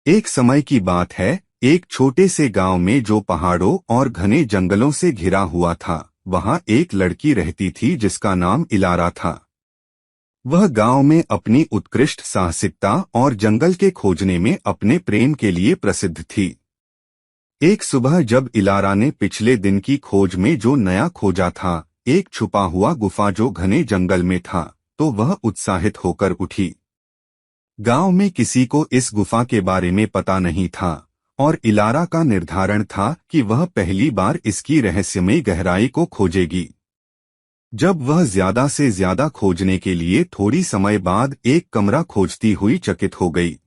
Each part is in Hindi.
एक समय की बात है, एक छोटे से गांव में जो पहाड़ों और घने जंगलों से घिरा हुआ था, वहां एक लड़की रहती थी जिसका नाम इलारा था। वह गांव में अपनी उत्कृष्ट साहसिकता और जंगल के खोजने में अपने प्रेम के लिए प्रसिद्ध थी। एक सुबह जब इलारा ने पिछले दिन की खोज में जो नया खोजा था, एक छुपा हुआ गुफा जो घने जंगल में था, तो वह उत्साहित होकर उठी। गांव में किसी को इस गुफा के बारे में पता नहीं था और इलारा का निर्धारण था कि वह पहली बार इसकी रहस्यमय गहराई को खोजेगी। जब वह ज्यादा से ज्यादा खोजने के लिए थोड़ी समय बाद एक कमरा खोजती हुई चकित हो गई।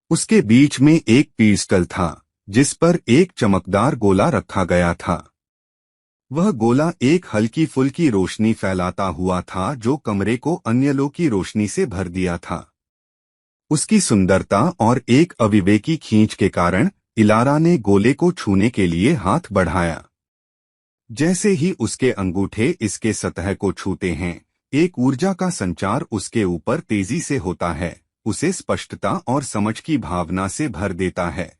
उसके बीच में एक पिस्टल था जिस पर एक चमकदार गोला रखा गया था। वह गोला एक हल्की फुल्की रोशनी फैलाता हुआ था जो कमरे को अन्यलों की रोशनी से भर दिया था। उसकी सुंदरता और एक अविवेकी खींच के कारण इलारा ने गोले को छूने के लिए हाथ बढ़ाया। जैसे ही उसके अंगूठे इसके सतह को छूते हैं, एक ऊर्जा का संचार उसके ऊपर तेजी से होता है, उसे स्पष्टता और समझ की भावना से भर देता है।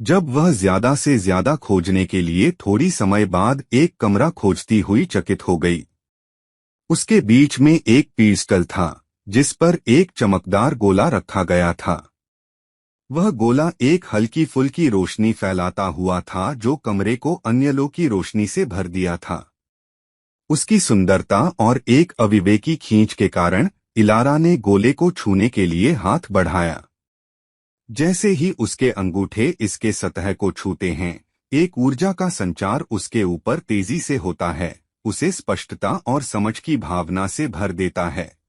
जब वह ज्यादा से ज्यादा खोजने के लिए थोड़ी समय बाद एक कमरा खोजती हुई चकित हो गई। उसके बीच में एक पिस्टल था जिस पर एक चमकदार गोला रखा गया था। वह गोला एक हल्की फुल्की रोशनी फैलाता हुआ था जो कमरे को अन्यलों की रोशनी से भर दिया था। उसकी सुंदरता और एक अविवेकी खींच के कारण इलारा ने गोले को छूने के लिए हाथ बढ़ाया। जैसे ही उसके अंगूठे इसके सतह को छूते हैं, एक ऊर्जा का संचार उसके ऊपर तेजी से होता है, उसे स्पष्टता और समझ की भावना से भर देता है।